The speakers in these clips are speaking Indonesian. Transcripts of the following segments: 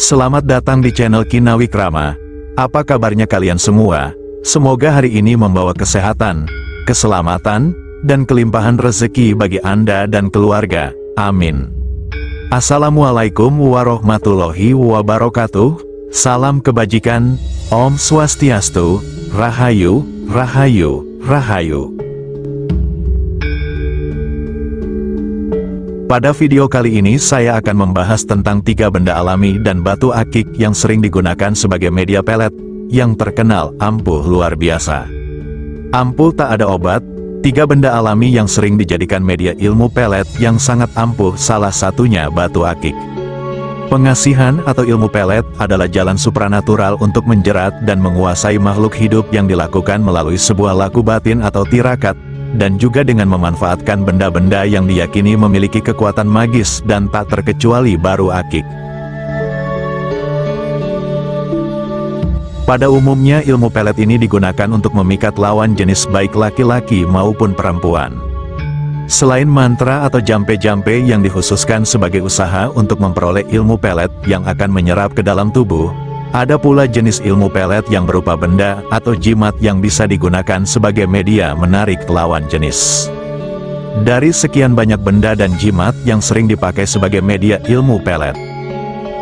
Selamat datang di channel Kinawikrama. Apa kabarnya kalian semua? Semoga hari ini membawa kesehatan, keselamatan, dan kelimpahan rezeki bagi Anda dan keluarga. Amin. Assalamualaikum warahmatullahi wabarakatuh. Salam kebajikan. Om Swastiastu. Rahayu, Rahayu, Rahayu. Pada video kali ini saya akan membahas tentang 3 benda alami dan batu akik yang sering digunakan sebagai media pelet, yang terkenal ampuh luar biasa. Ampuh tak ada obat, 3 benda alami yang sering dijadikan media ilmu pelet yang sangat ampuh, salah satunya batu akik. Pengasihan atau ilmu pelet adalah jalan supranatural untuk menjerat dan menguasai makhluk hidup yang dilakukan melalui sebuah laku batin atau tirakat, dan juga dengan memanfaatkan benda-benda yang diyakini memiliki kekuatan magis dan tak terkecuali baru akik. Pada umumnya ilmu pelet ini digunakan untuk memikat lawan jenis baik laki-laki maupun perempuan. Selain mantra atau jampe-jampe yang dikhususkan sebagai usaha untuk memperoleh ilmu pelet yang akan menyerap ke dalam tubuh, ada pula jenis ilmu pelet yang berupa benda atau jimat yang bisa digunakan sebagai media menarik lawan jenis. Dari sekian banyak benda dan jimat yang sering dipakai sebagai media ilmu pelet,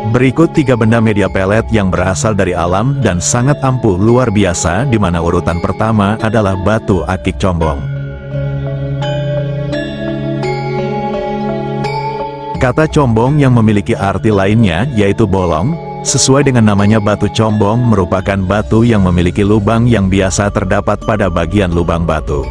berikut 3 benda media pelet yang berasal dari alam dan sangat ampuh luar biasa, di mana urutan pertama adalah batu akik combong. Kata combong yang memiliki arti lainnya yaitu bolong. Sesuai dengan namanya, batu combong merupakan batu yang memiliki lubang yang biasa terdapat pada bagian lubang batu.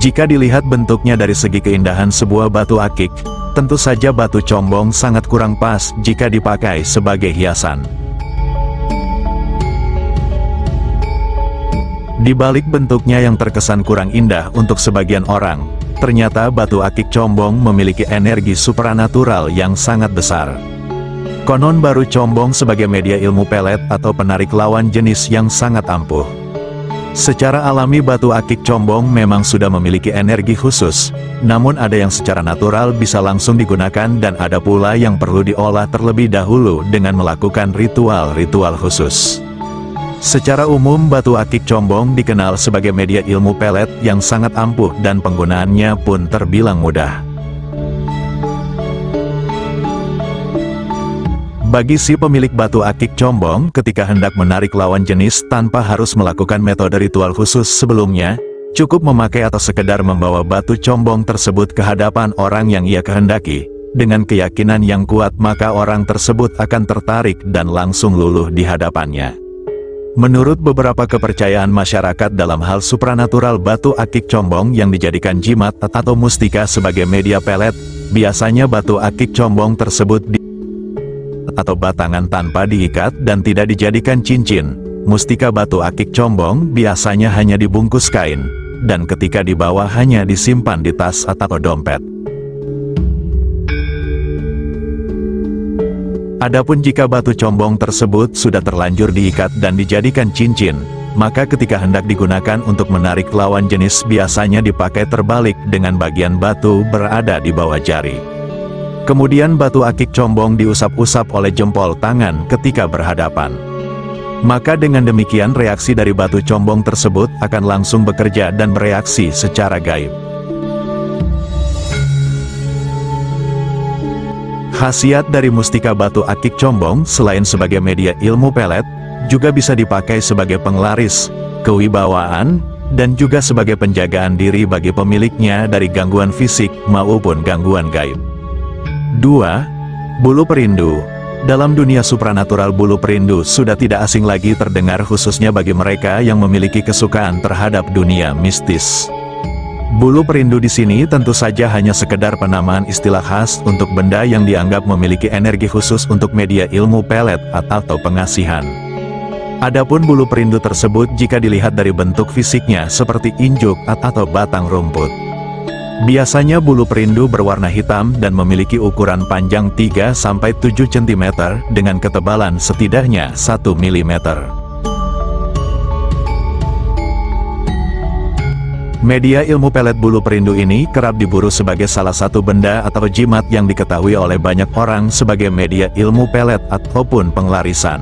Jika dilihat bentuknya dari segi keindahan sebuah batu akik, tentu saja batu combong sangat kurang pas jika dipakai sebagai hiasan. Di balik bentuknya yang terkesan kurang indah untuk sebagian orang, ternyata batu akik combong memiliki energi supranatural yang sangat besar. Konon baru combong sebagai media ilmu pelet atau penarik lawan jenis yang sangat ampuh. Secara alami batu akik combong memang sudah memiliki energi khusus, namun ada yang secara natural bisa langsung digunakan dan ada pula yang perlu diolah terlebih dahulu dengan melakukan ritual-ritual khusus. Secara umum batu akik combong dikenal sebagai media ilmu pelet yang sangat ampuh dan penggunaannya pun terbilang mudah. Bagi si pemilik batu akik combong, ketika hendak menarik lawan jenis tanpa harus melakukan metode ritual khusus sebelumnya, cukup memakai atau sekedar membawa batu combong tersebut ke hadapan orang yang ia kehendaki. Dengan keyakinan yang kuat, maka orang tersebut akan tertarik dan langsung luluh di hadapannya. Menurut beberapa kepercayaan masyarakat dalam hal supranatural, batu akik combong yang dijadikan jimat atau mustika sebagai media pelet, biasanya batu akik combong tersebut atau batangan tanpa diikat dan tidak dijadikan cincin. Mustika batu akik combong biasanya hanya dibungkus kain, dan ketika dibawa hanya disimpan di tas atau dompet. Adapun jika batu combong tersebut sudah terlanjur diikat dan dijadikan cincin, maka ketika hendak digunakan untuk menarik lawan jenis biasanya dipakai terbalik dengan bagian batu berada di bawah jari. Kemudian batu akik combong diusap-usap oleh jempol tangan ketika berhadapan. Maka dengan demikian reaksi dari batu combong tersebut akan langsung bekerja dan bereaksi secara gaib. Khasiat dari mustika batu akik combong selain sebagai media ilmu pelet, juga bisa dipakai sebagai penglaris, kewibawaan, dan juga sebagai penjagaan diri bagi pemiliknya dari gangguan fisik maupun gangguan gaib. 2. Bulu perindu. Dalam dunia supranatural, bulu perindu sudah tidak asing lagi terdengar, khususnya bagi mereka yang memiliki kesukaan terhadap dunia mistis. Bulu perindu di sini tentu saja hanya sekedar penamaan istilah khas untuk benda yang dianggap memiliki energi khusus untuk media ilmu pelet atau pengasihan. Adapun bulu perindu tersebut jika dilihat dari bentuk fisiknya seperti injuk atau batang rumput. Biasanya bulu perindu berwarna hitam dan memiliki ukuran panjang 3-7 cm dengan ketebalan setidaknya 1 mm. Media ilmu pelet bulu perindu ini kerap diburu sebagai salah satu benda atau jimat yang diketahui oleh banyak orang sebagai media ilmu pelet ataupun penglarisan.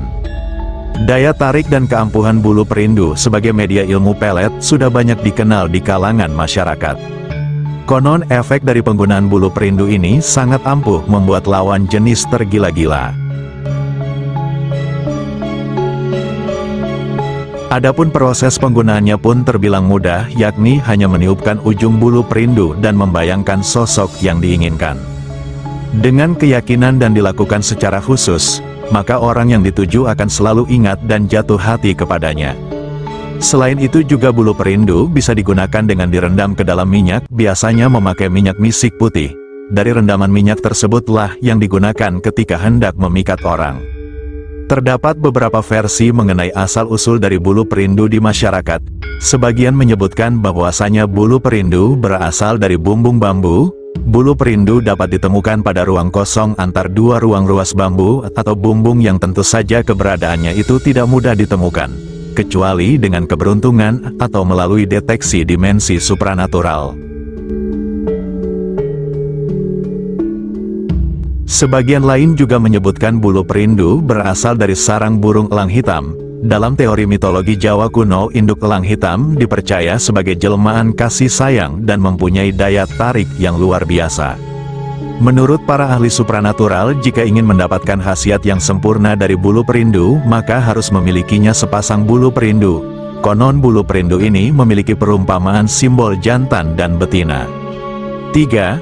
Daya tarik dan keampuhan bulu perindu sebagai media ilmu pelet sudah banyak dikenal di kalangan masyarakat. Konon efek dari penggunaan bulu perindu ini sangat ampuh membuat lawan jenis tergila-gila. Adapun proses penggunaannya pun terbilang mudah, yakni hanya meniupkan ujung bulu perindu dan membayangkan sosok yang diinginkan. Dengan keyakinan dan dilakukan secara khusus, maka orang yang dituju akan selalu ingat dan jatuh hati kepadanya. Selain itu juga bulu perindu bisa digunakan dengan direndam ke dalam minyak, biasanya memakai minyak misik putih. Dari rendaman minyak tersebutlah yang digunakan ketika hendak memikat orang. Terdapat beberapa versi mengenai asal-usul dari bulu perindu di masyarakat. Sebagian menyebutkan bahwasanya bulu perindu berasal dari bumbung bambu. Bulu perindu dapat ditemukan pada ruang kosong antar dua ruang ruas bambu atau bumbung yang tentu saja keberadaannya itu tidak mudah ditemukan, kecuali dengan keberuntungan atau melalui deteksi dimensi supranatural. Sebagian lain juga menyebutkan bulu perindu berasal dari sarang burung elang hitam. Dalam teori mitologi Jawa kuno, induk elang hitam dipercaya sebagai jelmaan kasih sayang dan mempunyai daya tarik yang luar biasa. Menurut para ahli supranatural, jika ingin mendapatkan khasiat yang sempurna dari bulu perindu, maka harus memilikinya sepasang bulu perindu. Konon bulu perindu ini memiliki perumpamaan simbol jantan dan betina. 3.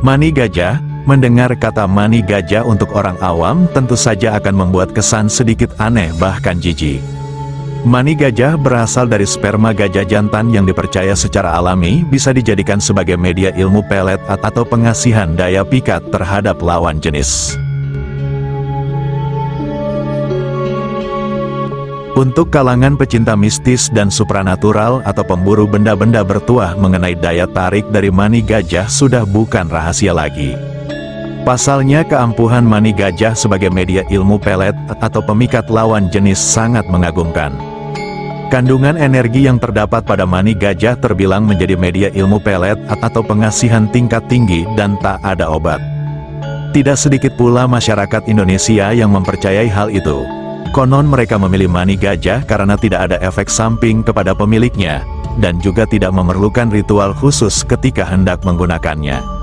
Mani gajah. Mendengar kata mani gajah untuk orang awam tentu saja akan membuat kesan sedikit aneh bahkan jijik. Mani gajah berasal dari sperma gajah jantan yang dipercaya secara alami bisa dijadikan sebagai media ilmu pelet atau pengasihan daya pikat terhadap lawan jenis. Untuk kalangan pecinta mistis dan supranatural atau pemburu benda-benda bertuah, mengenai daya tarik dari mani gajah sudah bukan rahasia lagi. Pasalnya keampuhan mani gajah sebagai media ilmu pelet atau pemikat lawan jenis sangat mengagumkan. Kandungan energi yang terdapat pada mani gajah terbilang menjadi media ilmu pelet atau pengasihan tingkat tinggi dan tak ada obat. Tidak sedikit pula masyarakat Indonesia yang mempercayai hal itu. Konon mereka memilih mani gajah karena tidak ada efek samping kepada pemiliknya, dan juga tidak memerlukan ritual khusus ketika hendak menggunakannya.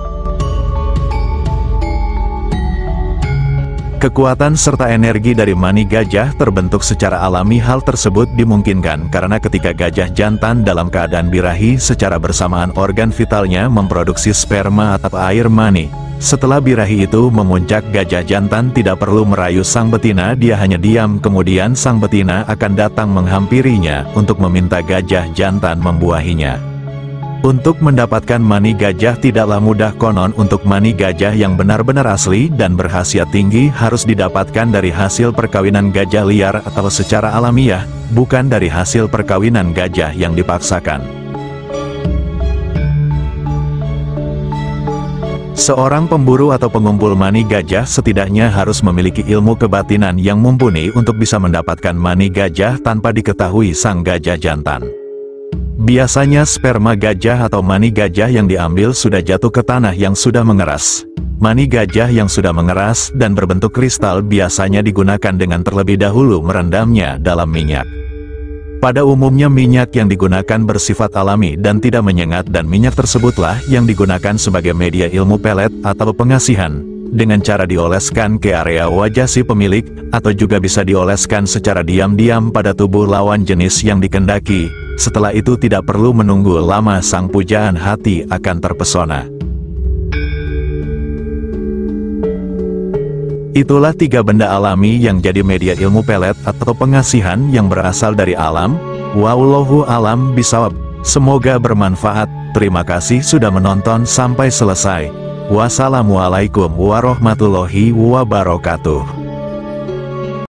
Kekuatan serta energi dari mani gajah terbentuk secara alami. Hal tersebut dimungkinkan karena ketika gajah jantan dalam keadaan birahi, secara bersamaan organ vitalnya memproduksi sperma atau air mani. Setelah birahi itu memuncak, gajah jantan tidak perlu merayu sang betina, dia hanya diam, kemudian sang betina akan datang menghampirinya untuk meminta gajah jantan membuahinya. Untuk mendapatkan mani gajah tidaklah mudah. Konon untuk mani gajah yang benar-benar asli dan berkhasiat tinggi harus didapatkan dari hasil perkawinan gajah liar atau secara alamiah, bukan dari hasil perkawinan gajah yang dipaksakan. Seorang pemburu atau pengumpul mani gajah setidaknya harus memiliki ilmu kebatinan yang mumpuni untuk bisa mendapatkan mani gajah tanpa diketahui sang gajah jantan. Biasanya sperma gajah atau mani gajah yang diambil sudah jatuh ke tanah yang sudah mengeras. Mani gajah yang sudah mengeras dan berbentuk kristal biasanya digunakan dengan terlebih dahulu merendamnya dalam minyak. Pada umumnya minyak yang digunakan bersifat alami dan tidak menyengat, dan minyak tersebutlah yang digunakan sebagai media ilmu pelet atau pengasihan, dengan cara dioleskan ke area wajah si pemilik, atau juga bisa dioleskan secara diam-diam pada tubuh lawan jenis yang dikendaki. Setelah itu tidak perlu menunggu lama, sang pujaan hati akan terpesona. Itulah 3 benda alami yang jadi media ilmu pelet atau pengasihan yang berasal dari alam. Wallahu alam bishawab. Semoga bermanfaat. Terima kasih sudah menonton sampai selesai. Wassalamualaikum warahmatullahi wabarakatuh.